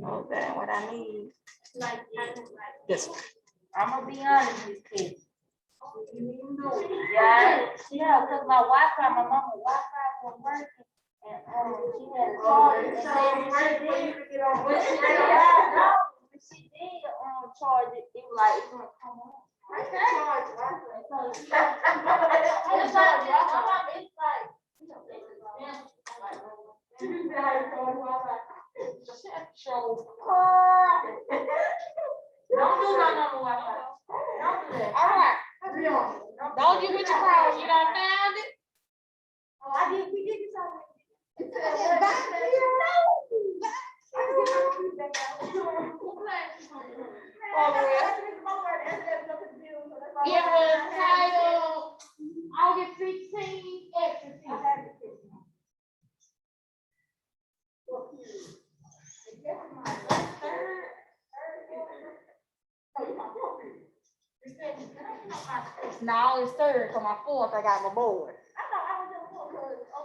Oh, that what I need. Like This one. I'm gonna be honest with you. Yeah, cause my Wi-Fi, my mama Wi-Fi was working, and she had a charge. And when she did charge it, it was like it's gonna come on. I can charge Wi-Fi. It's like you know how to charge Wi-Fi. Don't do no number Wi-Fi. Don't do that. All right. Don't you with your crown. You done found it? Oh, I did. We did this already. It was titled August 16, Exorcism. No, it's third. For my fourth, I got my board.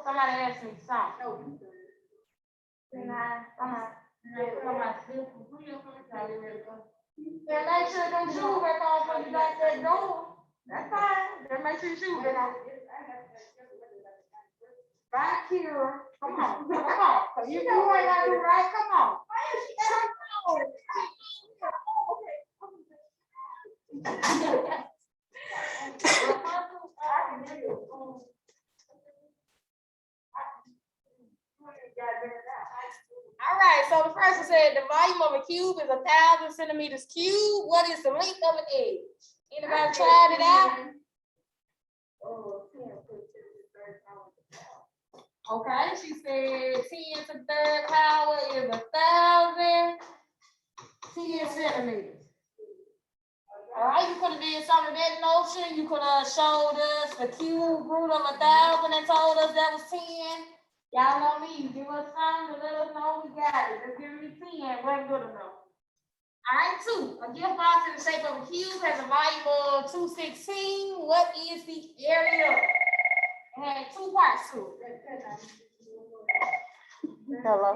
Somebody asked me something. Then make sure them shoes back on when you got that door. That's fine. Then make sure your shoes back on. Right here. Come on. Come on. So you know what I do, right? Come on. All right, so the first one said the volume of a cube is 1,000 centimeters cubed. What is the length of an edge? Anybody tried it out? Okay, she said 10 to the third power is 1,000 centimeters. All right, you could have did some of that notion. You could have showed us the cube root of 1,000 and told us that was 10. Y'all know me. Give us something to let us know we got it. Just give me 10. Wasn't good enough. All right, 2. A gift box in the shape of a cube has a volume of 216. What is the area? It had 2 parts to it. Hello.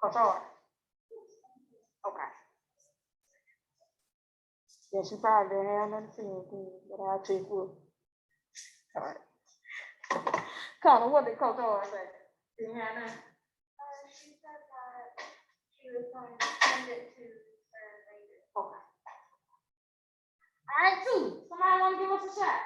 Control. Okay. Yeah, she probably didn't have nothing to say, but I'll check with. All right. Connor, what did Coach Orr say? Didn't have nothing. She said that she was going to send it to her later. Okay. All right, 2. Somebody want to give us a shot?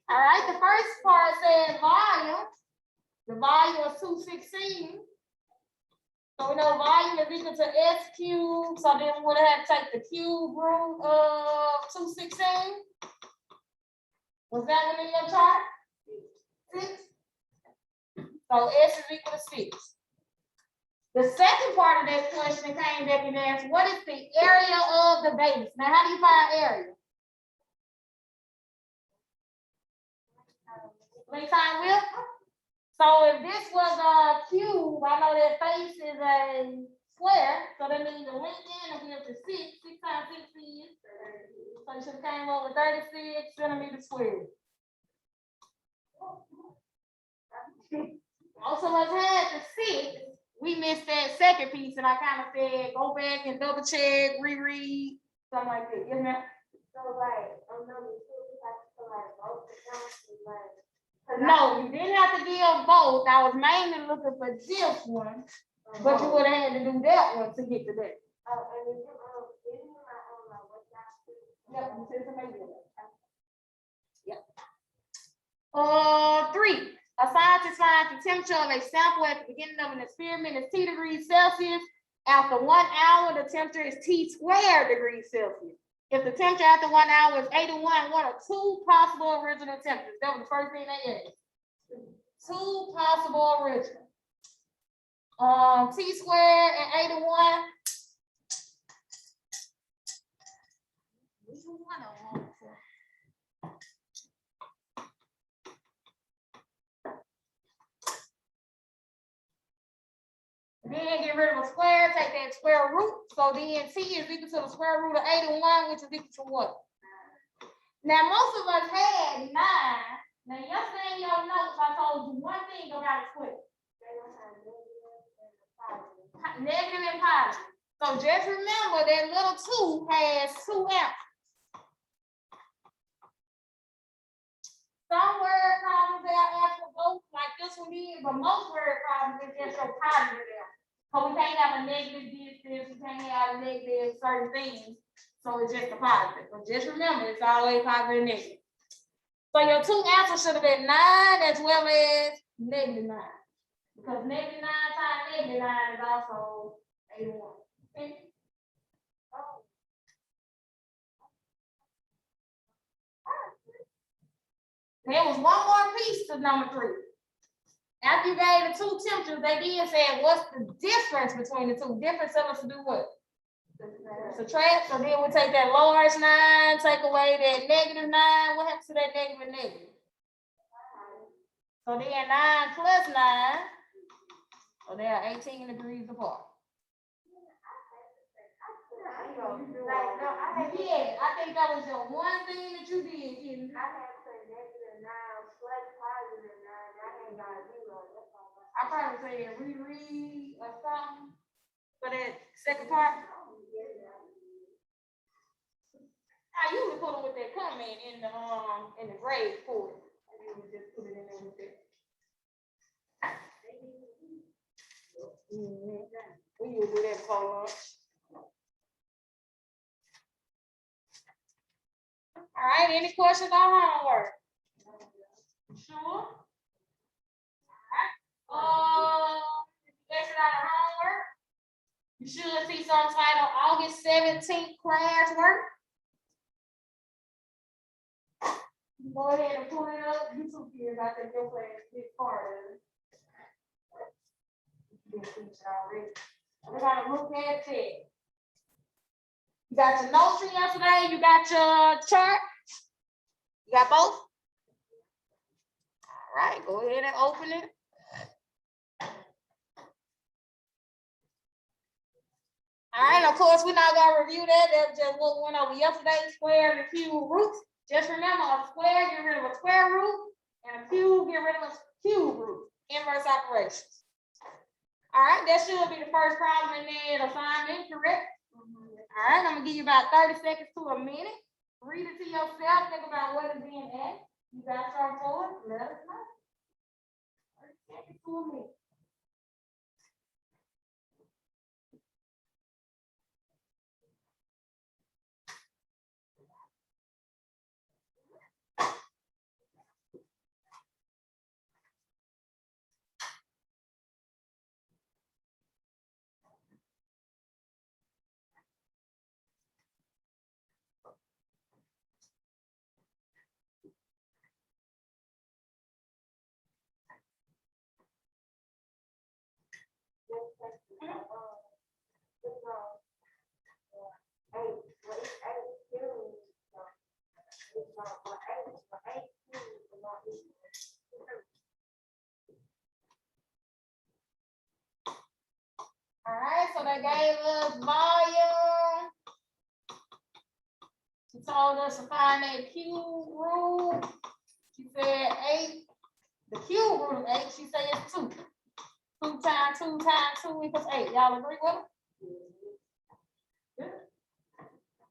All right, the first part said volume. The volume was 216. So we know volume is equal to S cubed. So then we would have to take the cube root of 216. Was that one in your chart? 6. So S is equal to 6. The second part of that question came back and asked, what is the area of the base? Now, how do you find area? Length time width. So if this was a cube, I know that face is a square. So that means the length and the width is 6. 6 times 6 is. So you should have came up with 36 centimeters squared. Also, us had the 6. We missed that second piece, and I kind of said, go back and double check, reread, something like that. Yes, ma'am? So like, I'm number 2, I have to like both the counts like. No, you didn't have to give both. I was mainly looking for this one, but you would have had to do that one to get to that. Oh, and then give me my own like what y'all. Yep, you said something. Yep. 3. A scientist finds the temperature of a sample at the beginning of an experiment is T degrees Celsius. After 1 hour, the temperature is T squared degrees Celsius. If the temperature after 1 hour is 81, what are 2 possible original temperatures? That was the first thing they asked. 2 possible original. T squared and 81. Which one of them? Then get rid of a square, take that square root. So then t is equal to the square root of 81, which is equal to what? Now, most of us had 9. Now, yesterday in your notes, I told you one thing about a square. Negative and positive. So just remember that little 2 has 2 amps. Some word problems have amps for both, like this one did, but most word problems is just so positive there. So we can't have a negative distance, we can't have a negative certain things. So it's just a positive. But just remember, it's always positive and negative. So your 2 answers should have been 9 as well as negative 9. Because negative 9 times negative 9 is also 81. Okay? There was one more piece to number 3. After you gave the 2 temperatures, they did say, what's the difference between the 2? Difference tell us to do what? Subtract. So then we take that large 9, take away that negative 9. What happens to that negative and negative? So then 9 plus 9. So they are 18 degrees apart. Yeah, I think that was your one thing that you did, Kitty. I probably said reread or something for that second part. I usually put them with that comment in the grade for it. I usually just put it in there with that. We usually do that before lunch. All right, any questions on homework? Sure. If you exit out of homework, you should see some title August 17th classwork. Go ahead and pull it up. You two kids, I think your class is a big part of it. We're gonna look at it. You got your notes from yesterday, you got your chart. You got both? All right, go ahead and open it. All right, of course, we're not gonna review that. That's just what we went over yesterday, square and cube roots. Just remember, a square, get rid of a square root, and a cube, get rid of a cube root. Inverse operations. All right, that should be the first problem in the assignment, correct? All right, I'm gonna give you about 30 seconds to a minute. Read it to yourself, think about what is being asked. You got your report, let us know. 30 seconds to a minute. All right, so they gave us volume. She told us to find that cube root. She said 8. The cube root of 8, she said it's 2. 2 times 2 times 2 equals 8. Y'all agree with it? Good.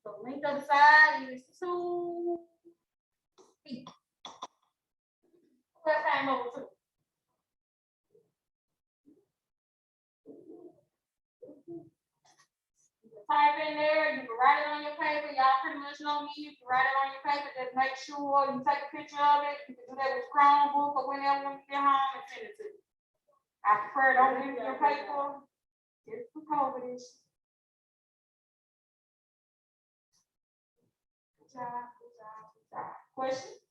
So length of the side is 2 feet. What came up with 2? Type in there, you can write it on your paper. Y'all pretty much know me. You can write it on your paper. Just make sure you take a picture of it. You can do that with Chromebook or whenever you get home and send it to you. I prefer don't leave your paper. Just for COVID issue. Good job, good job, good job. Question?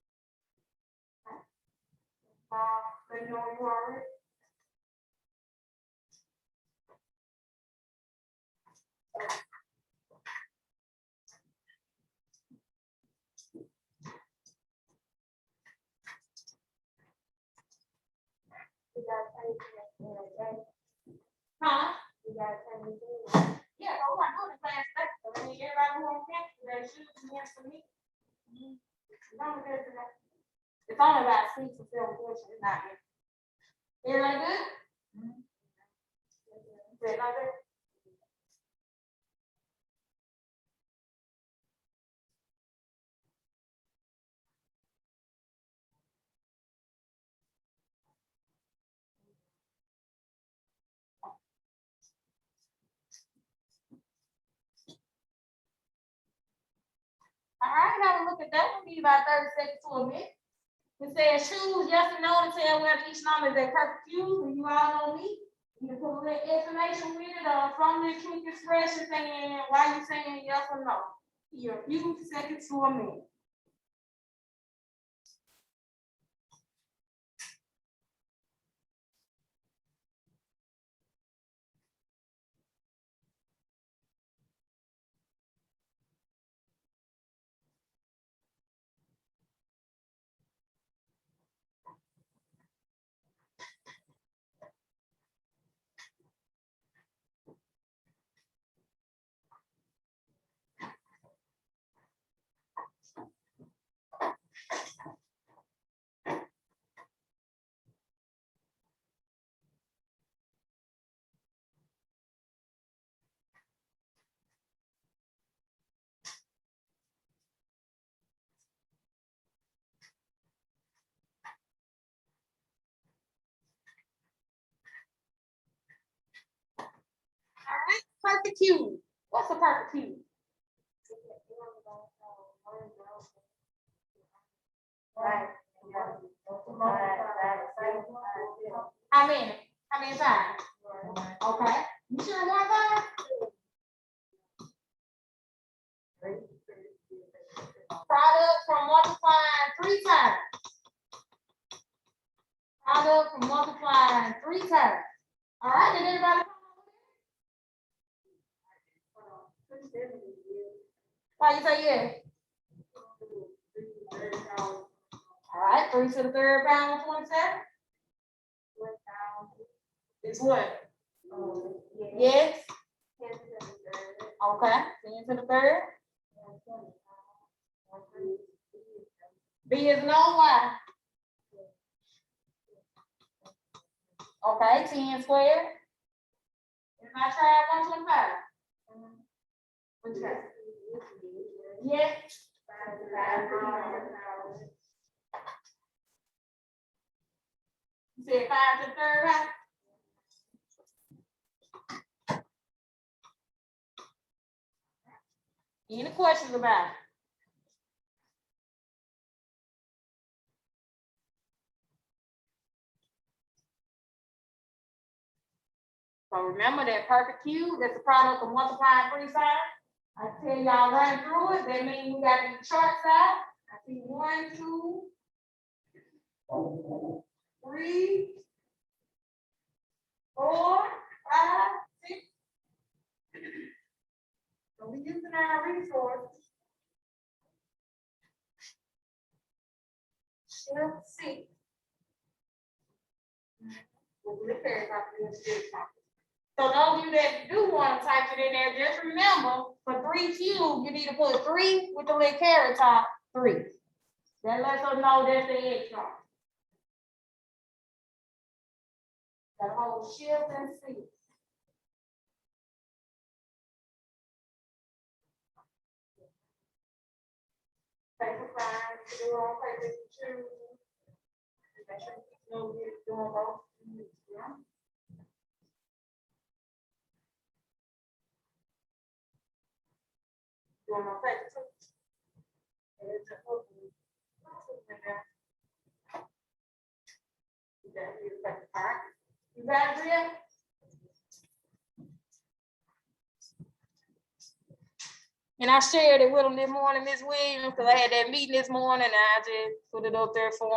Let me know when you are ready. Huh? We gotta turn this in. Yeah, I want to do the class today. So I mean, everybody who on campus, they should be here for me. It's only good today. It's only about 6 or 7 questions. It's not good. Everybody good? Everybody good? All right, have a look at that one. Give you about 30 seconds to a minute. It says choose yes or no to tell whether each number is a perfect fuse, and you all know me. You can put a little information with it from the quick expression saying why you saying yes or no. Your few seconds to a minute. All right, perfect fuse. What's a perfect fuse? Right. How many? How many times? Okay. You sure one time? Product from multiplying 3 times. Product from multiplying 3 times. All right, did everybody? Why you say yeah? All right, 3 to the third power 27. It's what? Yes. Okay, 10 to the third. B is no y. Okay, 10 squared. If I try 125. What you got? Yes. You said 5 to the third, right? Any questions about it? So remember that perfect cube, that's the product of multiplying 3 sides. I tell y'all run through it, that means we got the chart side. I see 1, 2, 3, 4, 5, 6. So we using our resources. Shift 6. So those of you that do want to type it in there, just remember for 3 cubes, you need to put 3 with the little caret top 3. That lets us know that's the extra. That whole shift and 6. Paper sign, do on paper 2. Make sure you know we're doing both. Yeah. Doing on paper 2. And it's a whole in there. You got here, paper 5. You got it, Bria? And I shared it with them this morning, Miss Williams, because I had that meeting this morning, and I just put it up there for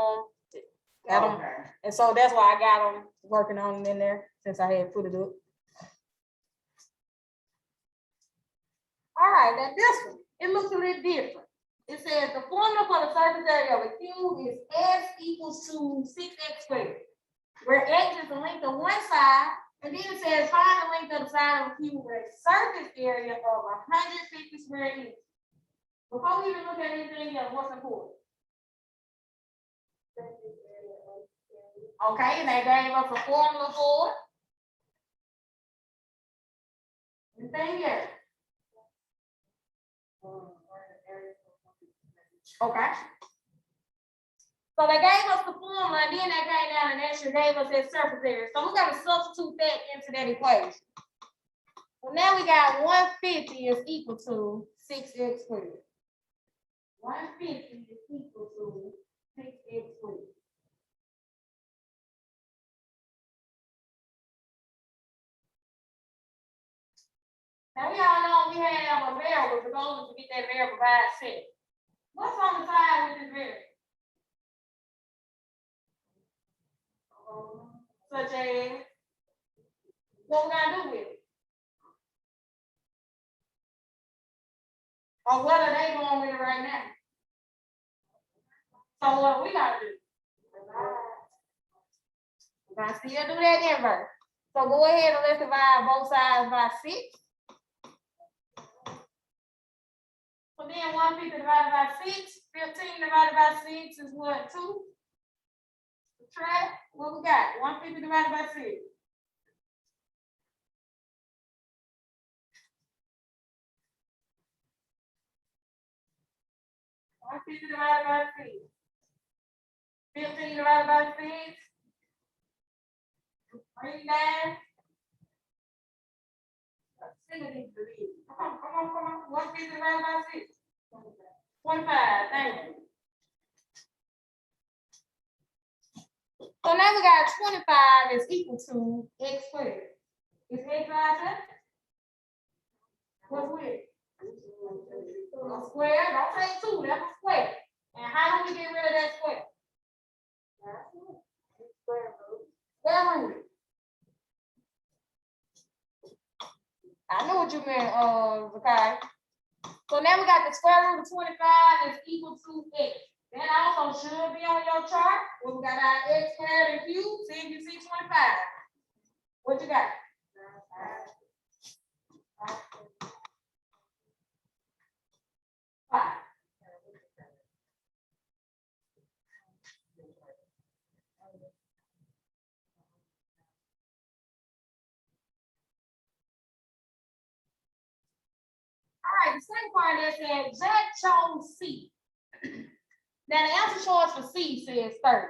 them. Got them. Okay. And so that's why I got them working on them in there, since I had put it up. All right, now this one, it looks a little different. It says the formula for the surface area of a cube is S equals to 6x squared, where x is the length of one side And then it says find the length of the side of a cube with a surface area of 150 square inches. Before we even look at anything else, what's important? Okay, and they gave us a formula for it. Anything else? Okay. So they gave us the formula, and then they came down and actually gave us that surface area. So we got to substitute that into that equation. So now we got 150 is equal to 6x squared. 150 is equal to 6x squared. Now we all know we have a variable. The goal is to get that variable by itself. What's on the side with this variable? Such as, what we gotta do with it? Or what are they going with it right now? So what we gotta do? We're gonna still do that inverse. So go ahead and let's divide both sides by 6. So then 150 divided by 6, 15 divided by 6 is what, 2? Subtract, what we got? 150 divided by 6. 150 divided by 6. 15 divided by 6. Bring down. Come on. 150 divided by 6. 25, thank you. So now we got 25 is equal to x squared. Is x right there? What's with it? A square, don't say 2, that's a square. And how do we get rid of that square? Square root. I know what you meant, Zakai. So now we got the square root of 25 is equal to x. That also should be on your chart. Where we got our x squared and cubed. See if you see 25. What you got? 5. All right, the second part that said Jack chose C. Now the answer choice for C says 30.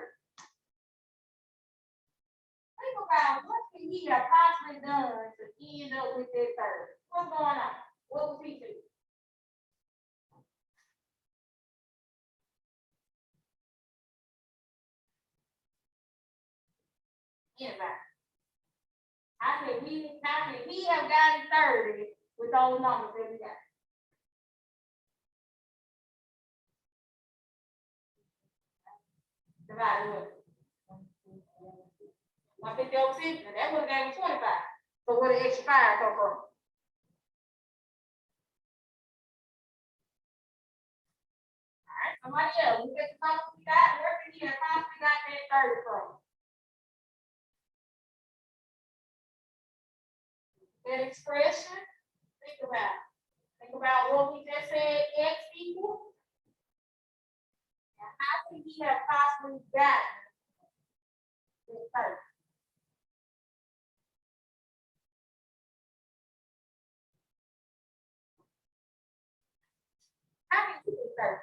Think about what can he have possibly done to end up with that 30? What's going on? What was he doing? Anybody? How can he have gotten 30 with those numbers that we got? Divided with 150 over 6, and that would have gave 25. So where the extra 5 come from? All right, somebody else. Look at the numbers we got. Where can he have possibly got that 30 from? That expression, think about what we just said, x equals. And how could he have possibly gotten this 30? How can he get 30?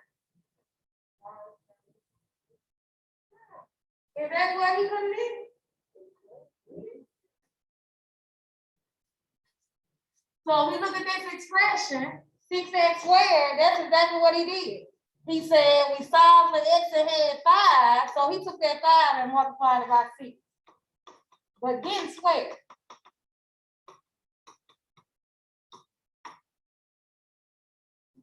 Is that what he could do? So we look at this expression, 6x squared, that's exactly what he did. He said we solved for x and had 5, so he took that 5 and multiplied it by 6. But didn't square.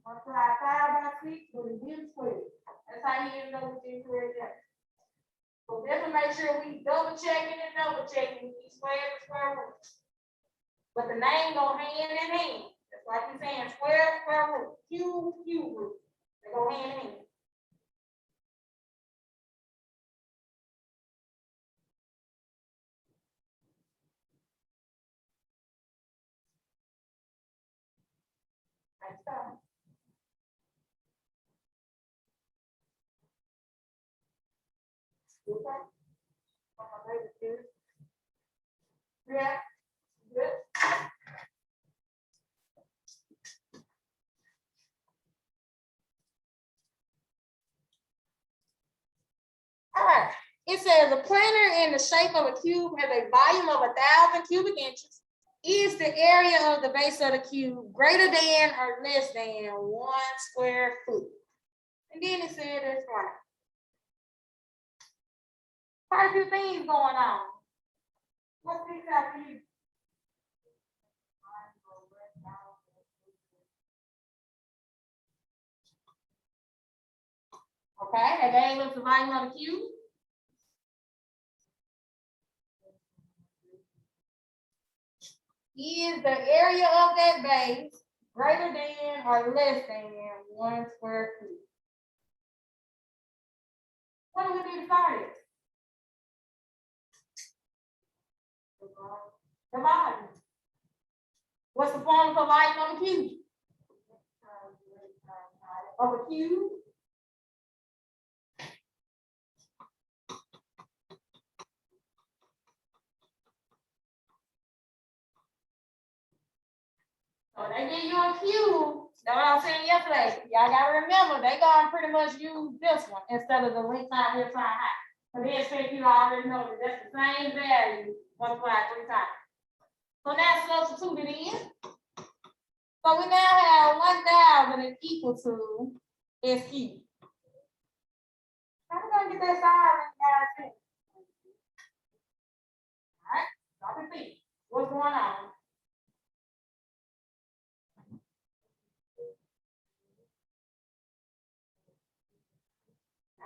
Multiply 5 by 6, but it didn't square. That's how he ended up with the square there. So definitely make sure we double checking and double checking these square and square root. But the name go hand in hand. That's like you're saying square, square root, cube root. They go hand in hand. Like so. Okay. Yeah. Good. All right. It says a planter in the shape of a cube has a volume of 1,000 cubic inches. Is the area of the base of the cube greater than or less than 1 square foot? And then it said this one. Quite a few things going on. What's this out for you? Okay, they gave us the volume of the cube. Is the area of that base greater than or less than 1 square foot? What do we need to start at? The volume. What's the formula for volume of a cube? Of a cube? So they give you a cube. That's what I was saying yesterday. Y'all gotta remember, they gonna pretty much use this one instead of the length side here trying high. So they expect you to already know that that's the same value multiplied 3 times. So now substitute it in. So we now have 1,000 is equal to S cubed. How we gonna get that side and all right, stop and think. What's going on?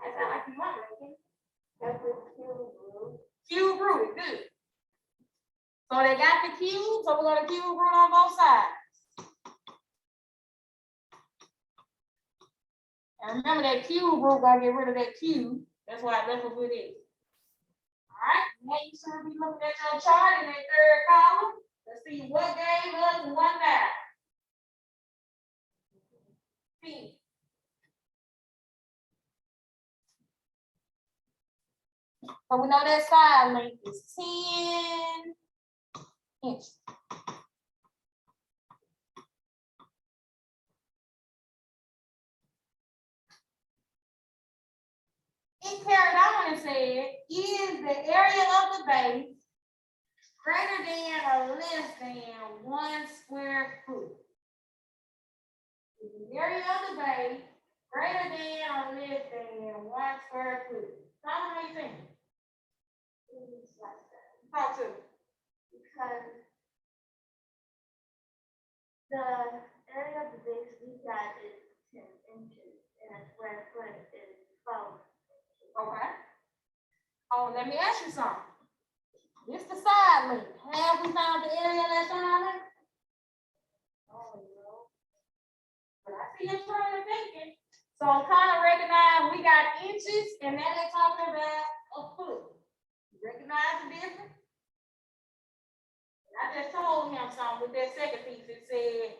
That sound like you wondering. That's the cube root. Cube root, good. So they got the cube, so we're gonna cube root on both sides. And remember that cube root, gonna get rid of that cube. That's why I left it with it. All right, now you should be looking at your chart in that third column. Let's see what gave us 1,000. See. So we know that side length is 10 inches. It carried on and said, is the area of the base greater than or less than 1 square foot? Is the area of the base greater than or less than 1 square foot? How do you think? It's like that. Talk to me. Because the area of the base we got is 10 inches and a square foot is 12. Okay. Oh, let me ask you something. This the side length. Have we found the area of that side length? Oh, no. But I see your train of thinking. So kind of recognize we got inches and now they're talking about a foot. You recognize the difference? I just told him something with that second piece. It said,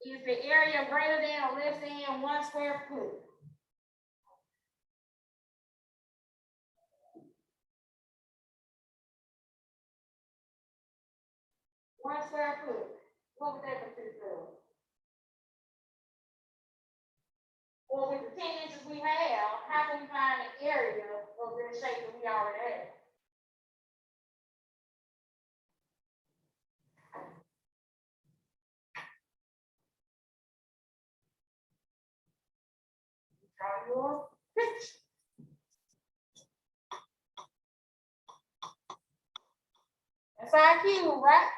is the area greater than or less than 1 square foot? One square foot. What would that consist of? Well, with the 10 inches we have, how can we find the area of that shape that we already have? Draw your picture. That's our cube, right?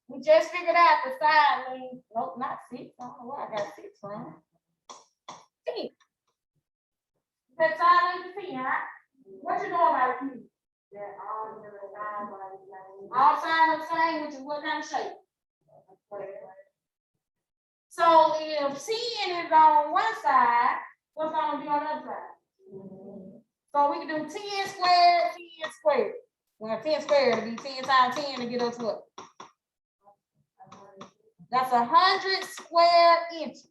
We just figured out the side length. Nope, not 6. I don't know where I got 6 from. 10. That side length is 10, right? What you know about a cube? They're all the side by the same. All sides are the same, which is what kind of shape? So if 10 is on one side, what's gonna be on the other side? So we can do 10 squared, 10 squared. Well, 10 squared would be 10 times 10 to get us what? That's 100 square inches.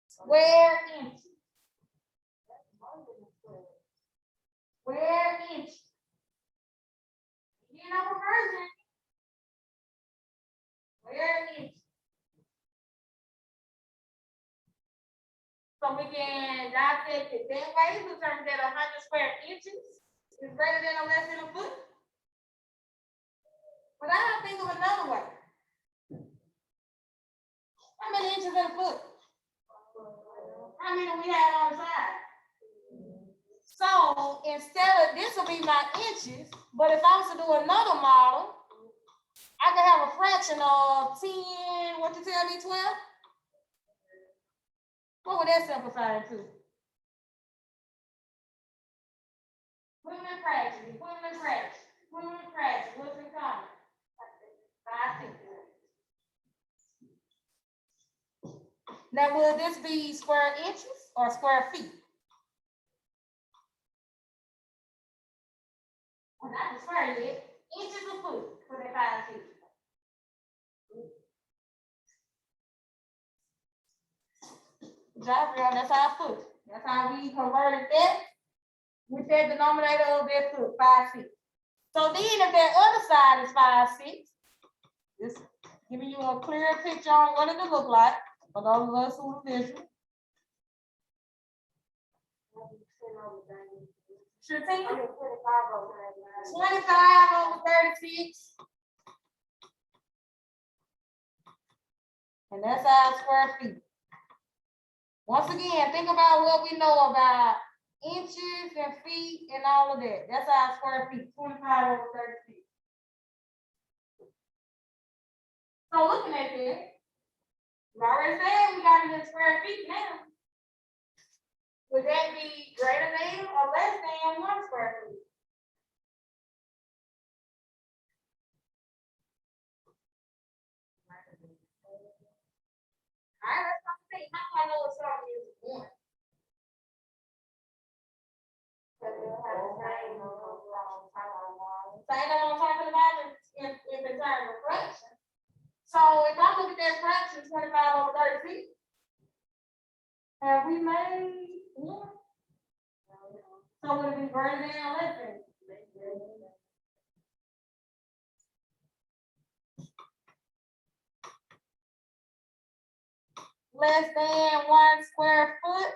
Square inches. Square inches. You know conversion. Square inches. So we can dissect it that way to determine that 100 square inches is greater than or less than a foot. But I don't think of another way. How many inches in a foot? How many we have on the side? So instead of, this will be my inches, but if I was to do another model, I could have a fraction of 10, what you tell me, 12? What would that simplify to? Put them in fractions, put them in fractions, put them in fractions, what's in common? 5 cents. Now, will this be square inches or square feet? Well, not the square yet. Inches a foot for that 5 feet. Job, that's our foot. That's how we converted that with that denominator of that foot, 5 feet. So then if that other side is 5 6, just giving you a clearer picture on what it would look like for those of us who are visual. Sure, 25 over 36. And that's our square feet. Once again, think about what we know about inches and feet and all of that. That's our square feet, 25 over 36. So looking at this, we already said we got it in square feet now. Would that be greater than or less than 1 square foot? All right, let's talk about how do I know what something is 1? So I know what I'm talking about in terms of fraction. So if I look at that fraction, 25 over 36, have we made 1? So would it be greater than or less than? Less than 1 square foot.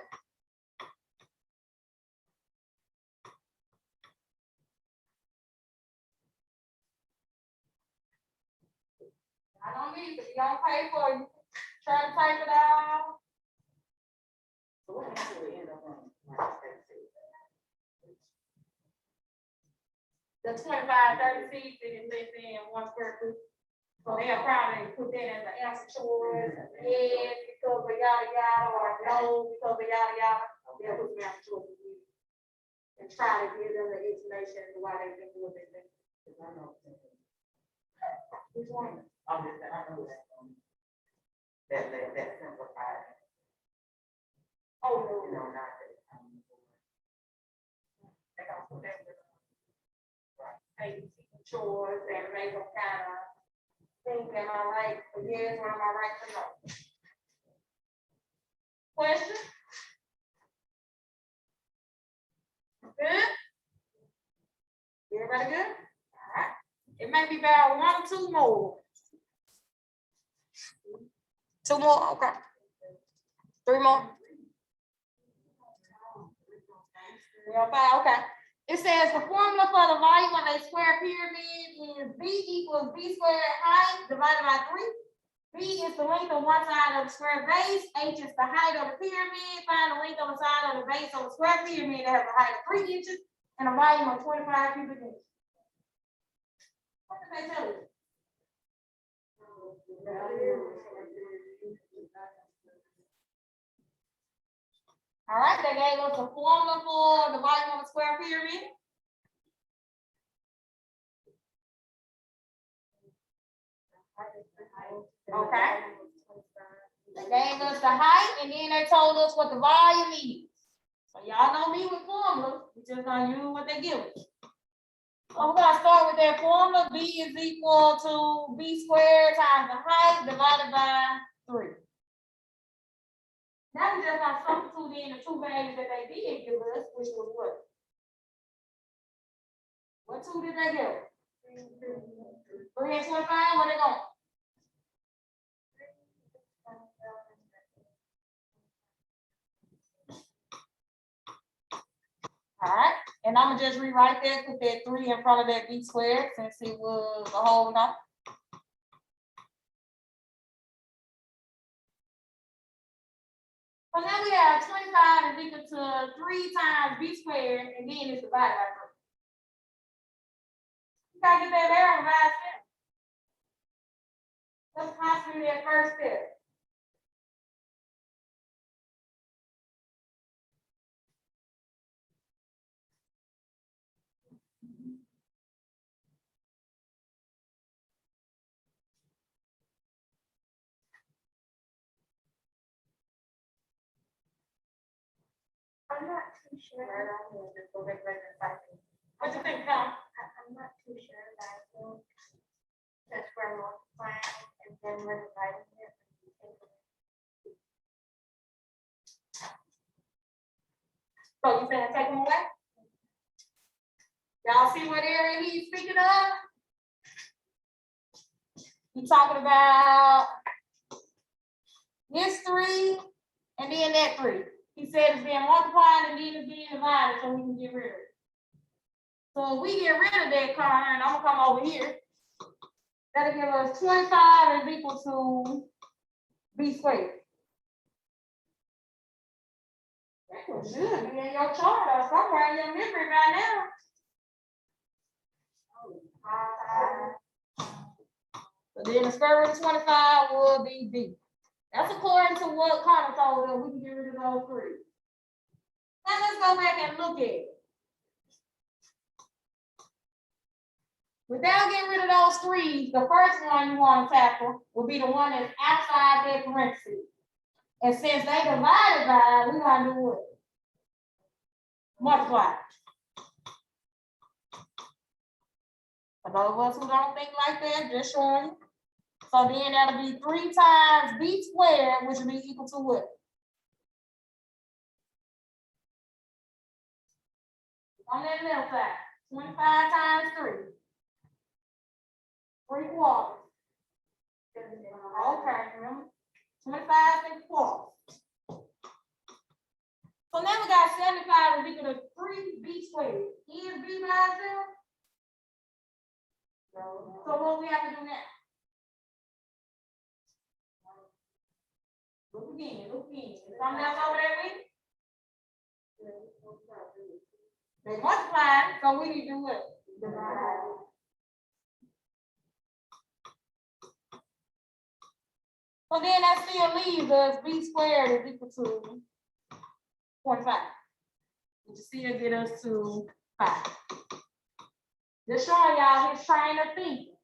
I don't need it. You don't pay for it. Try to type it out. So what answer we end up on? The 25, 36 is less than 1 square foot. So they'll probably put that as an answer choice. Yes, because of yada yada, or no, because of yada yada. They'll put the answer choice and try to give them the explanation as to why they think what they think. I know. Which one? I'm just saying, I know that. That simplified. Oh, You no. know, not that. They don't put that with. Hey, chores and make them kind of think, am I right for yes, or am I right for no? Question? Good? Everybody good? All right. It may be about 1 or 2 more. 2 more, okay. 3 more. We're on 5, okay. It says the formula for the volume of a square pyramid is B equals B squared height divided by 3. B is the length of one side of the square base. H is the height of the pyramid. Find the length of the side of the base of the square pyramid that has a height of 3 inches and a volume of 25 cubic inches. What did they tell you? All right, they gave us a formula for the volume of a square pyramid. Okay. They gave us the height and then they told us what the volume is. So y'all know me with formulas. We just gonna use what they give us. So we're gonna start with that formula. B is equal to B squared times the height divided by 3. Now we just gonna substitute in the two values that they did give us, which was what? What two did they give? 3 and 25, where they going? All right, and I'm gonna just rewrite that, put that 3 in front of that B squared since it was a whole number. So now we have 25 is equal to 3 times B squared, and then it's divided by 3. You gotta get that there on the last step. Let's concentrate that first step. I'm not too sure. What you think, Tom? I'm not too sure, but I think that's where we're multiplying and then we're dividing it. So you saying take them away? Y'all see what area he's speaking of? He's talking about this 3 and then that 3. He said it's being multiplied and then it's being divided so we can get rid of it. So if we get rid of that corner, and I'm gonna come over here, that'll give us 25 is equal to B squared. That was good. Be in your chart or somewhere in your memory by now. So then the square root of 25 will be B. That's according to what Connor told us. We can get rid of those 3. Now let's go back and look at it. Without getting rid of those 3, the first one you want to tackle will be the one that's outside that parentheses. And since they divided by, we're going to do what? Multiply. For those of us who don't think like that, just showing you. So then that'll be 3 times B squared, which will be equal to what? On that left side, 25 times 3. 3 quarters. Okay, remember? 25 and 4. So now we got 75 is equal to 3B squared. Is B by itself? So what we have to do now? Look again, look again. Is something else over there with? They multiply, so we need to do what? Divide. So then that still leaves us B squared is equal to 45. Which still get us to 5. Just showing y'all his train of thinking.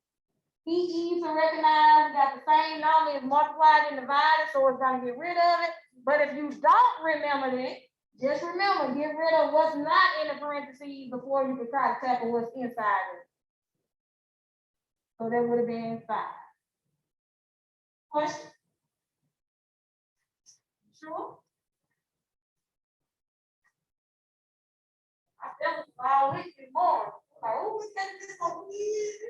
He easy to recognize, we got the same number, it's multiplied and divided, so it's gonna get rid of it. But if you don't remember that, just remember, get rid of what's not in the parentheses before you can try to tackle what's inside it. So that would have been 5. Question? Sure. I felt it all week before. Like, oh, we got this so easy.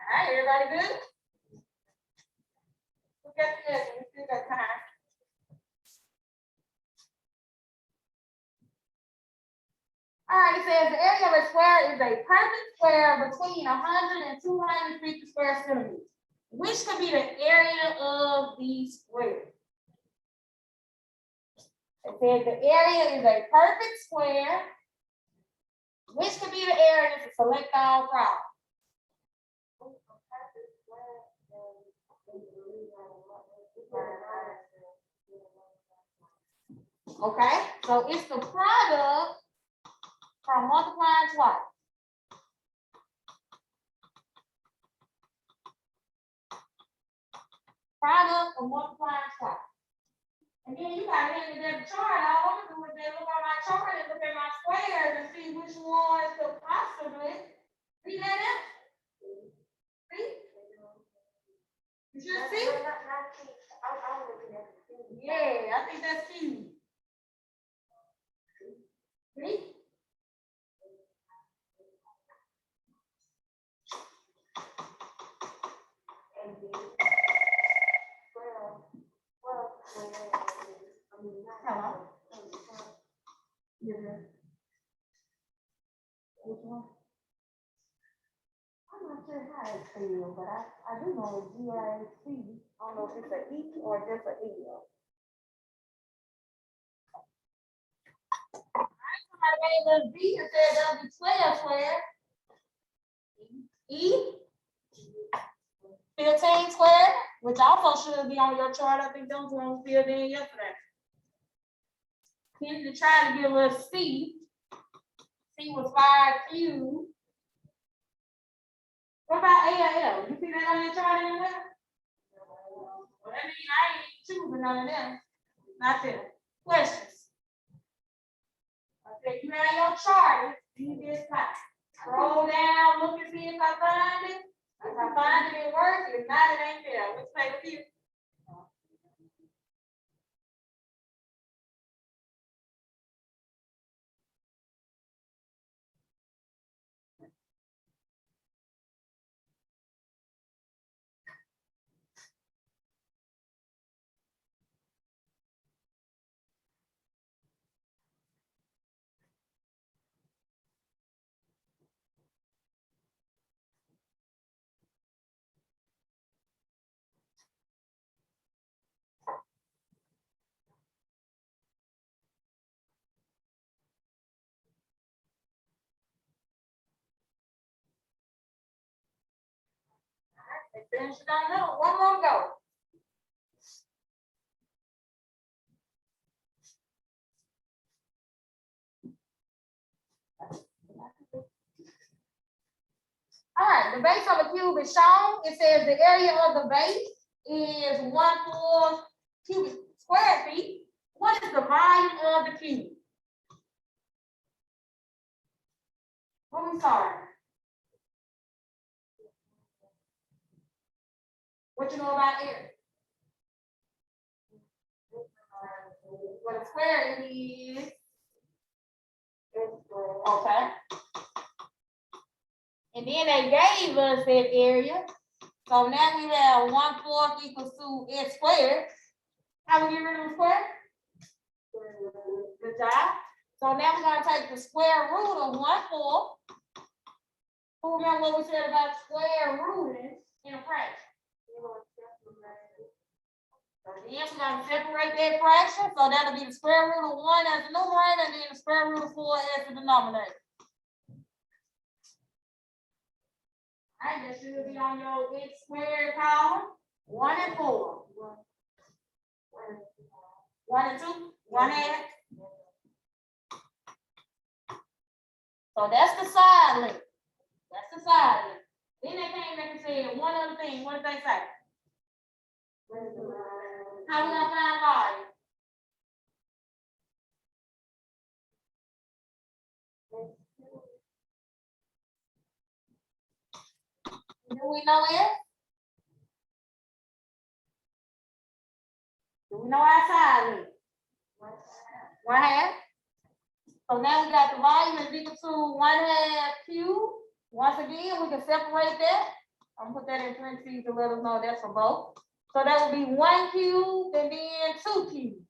All right, everybody good? Look at this, we still got time. All right, it says the area of a square is a perfect square between 100 and 250 square centimeters. Which could be the area of the square? It says the area is a perfect square. Which could be the area to select all problems? Okay, so it's the product from multiplying twice. Product of multiplying twice. And then you gotta hand me that chart. All I wanna do is then look on my chart and look at my squares and see which ones could possibly be that answer. See? You should see? Yeah, I think that's cute. See? Hello? Which one? I'm not sure how it feels, but I do know it's GIC. I don't know if it's an E or just an L. Somebody gave us B and said that'll be 12 squared. E. 15 squared, which also should be on your chart. I think those ones filled in yesterday. Then to try to give us C. C was 5 cubed. What about A or L? You see that on your chart anywhere? Well, that means I ain't choosing none of them. Not them. Questions? Okay, you have your chart. See this time. Scroll down, look and see if I find it. If I find it, it works. If not, it ain't there. Which way with you? They finished it on that. One more go. All right, the base of the cube is shown. It says the area of the base is 1/4 cubic square feet. What is the volume of the cube? What we starting? What you know about area? What a square is. Okay. And then they gave us that area. So now we have 1/4 equals to S squared. How we get rid of the square? Good job. So now we're gonna take the square root of 1/4. Who remember what we said about square rooting in a fraction? So then we're gonna separate that fraction. So that'll be the square root of 1 as the numerator, and then the square root of 4 as the denominator. All right, that should be on your x squared column. 1 and 4. 1 and 2. 1/2. So that's the side length. That's the side length. Then they came back and said one other thing. What did they say? How we gonna find volume? Do we know it? Do we know our side length? 1/2. So now we got the volume is equal to 1/2 cubed. Once again, we can separate that. I'm gonna put that in parentheses to let us know that's for both. So that would be 1 cubed and then 2 cubed.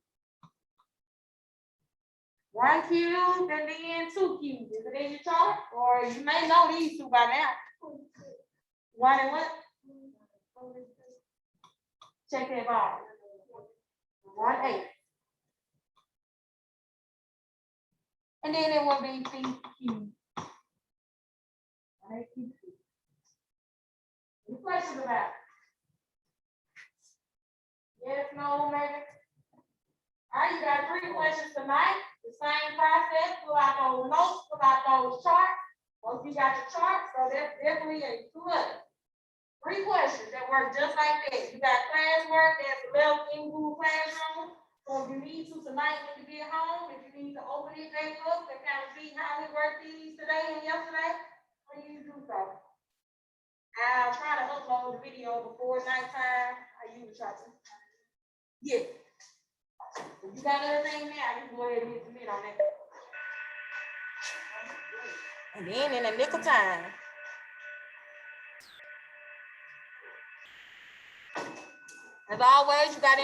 1 cubed and then 2 cubed. Is it in your chart? Or you may know these two by now. 1 and what? Check that box. 1/8. And then it will be feet cubed. Any questions about it? Yes, no, maybe? All right, you got 3 questions tonight. The same process. Pull out those notes, pull out those charts. Once you got your charts, so that's definitely a 2 others. 3 questions that work just like that. You got classwork that's left in Google Classroom. So if you need to tonight when you get home, if you need to open it back up and kind of see how we worked these today and yesterday, please do so. I'll try to upload the video before nighttime. I usually try to. Yeah. If you got everything now, you can go ahead and hit submit on that. And then in the nick of time. As always, you got any